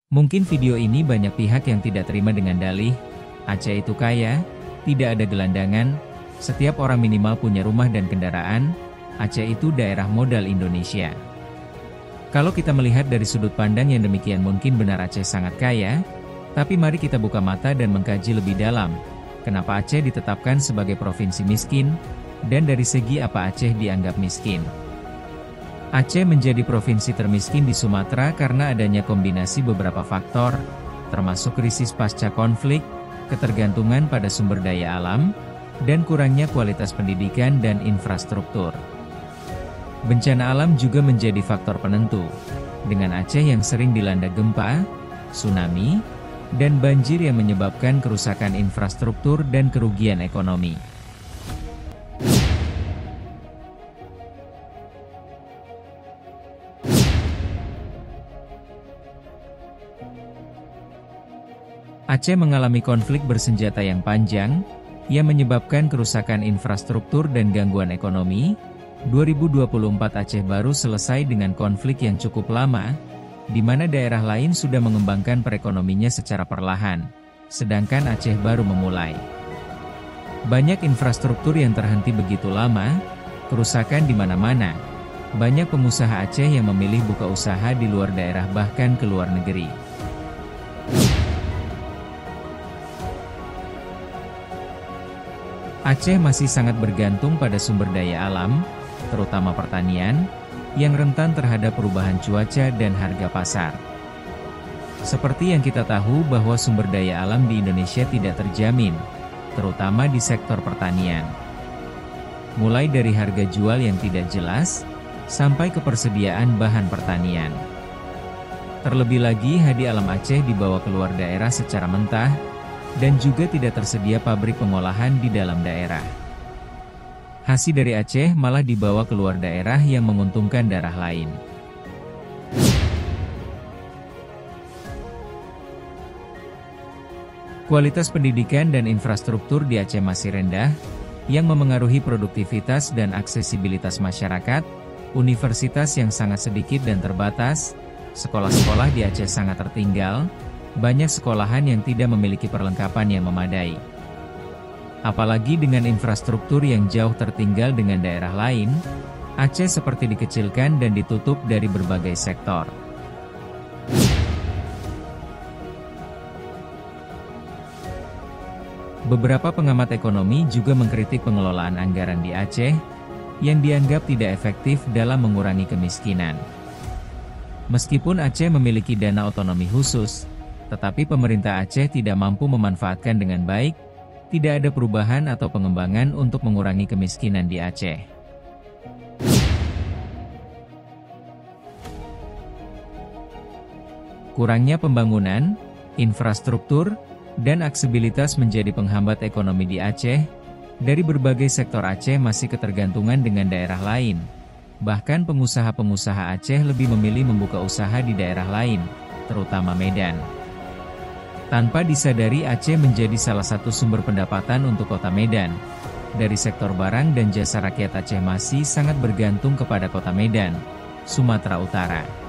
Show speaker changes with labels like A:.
A: Mungkin video ini banyak pihak yang tidak terima dengan dalih, Aceh itu kaya, tidak ada gelandangan, setiap orang minimal punya rumah dan kendaraan, Aceh itu daerah modal Indonesia. Kalau kita melihat dari sudut pandang yang demikian mungkin benar Aceh sangat kaya, tapi mari kita buka mata dan mengkaji lebih dalam, kenapa Aceh ditetapkan sebagai provinsi miskin, dan dari segi apa Aceh dianggap miskin. Aceh menjadi provinsi termiskin di Sumatera karena adanya kombinasi beberapa faktor, termasuk krisis pasca konflik, ketergantungan pada sumber daya alam, dan kurangnya kualitas pendidikan dan infrastruktur. Bencana alam juga menjadi faktor penentu, dengan Aceh yang sering dilanda gempa, tsunami, dan banjir yang menyebabkan kerusakan infrastruktur dan kerugian ekonomi. Aceh mengalami konflik bersenjata yang panjang, yang menyebabkan kerusakan infrastruktur dan gangguan ekonomi. 2024 Aceh baru selesai dengan konflik yang cukup lama, di mana daerah lain sudah mengembangkan perekonominya secara perlahan, sedangkan Aceh baru memulai. Banyak infrastruktur yang terhenti begitu lama, kerusakan di mana-mana. Banyak pengusaha Aceh yang memilih buka usaha di luar daerah bahkan ke luar negeri. Aceh masih sangat bergantung pada sumber daya alam, terutama pertanian, yang rentan terhadap perubahan cuaca dan harga pasar. Seperti yang kita tahu bahwa sumber daya alam di Indonesia tidak terjamin, terutama di sektor pertanian. Mulai dari harga jual yang tidak jelas, sampai kepersediaan bahan pertanian. Terlebih lagi hadi alam Aceh dibawa keluar daerah secara mentah, dan juga tidak tersedia pabrik pengolahan di dalam daerah. Hasil dari Aceh malah dibawa keluar daerah yang menguntungkan daerah lain. Kualitas pendidikan dan infrastruktur di Aceh masih rendah, yang memengaruhi produktivitas dan aksesibilitas masyarakat, universitas yang sangat sedikit dan terbatas, sekolah-sekolah di Aceh sangat tertinggal, banyak sekolahan yang tidak memiliki perlengkapan yang memadai. Apalagi dengan infrastruktur yang jauh tertinggal dengan daerah lain, Aceh seperti dikecilkan dan ditutup dari berbagai sektor. Beberapa pengamat ekonomi juga mengkritik pengelolaan anggaran di Aceh, yang dianggap tidak efektif dalam mengurangi kemiskinan. Meskipun Aceh memiliki dana otonomi khusus, tetapi pemerintah Aceh tidak mampu memanfaatkan dengan baik, tidak ada perubahan atau pengembangan untuk mengurangi kemiskinan di Aceh. Kurangnya pembangunan, infrastruktur, dan aksesibilitas menjadi penghambat ekonomi di Aceh. Dari berbagai sektor Aceh masih ketergantungan dengan daerah lain. Bahkan pengusaha-pengusaha Aceh lebih memilih membuka usaha di daerah lain, terutama Medan. Tanpa disadari Aceh menjadi salah satu sumber pendapatan untuk kota Medan. Dari sektor barang dan jasa rakyat Aceh masih sangat bergantung kepada kota Medan, Sumatera Utara.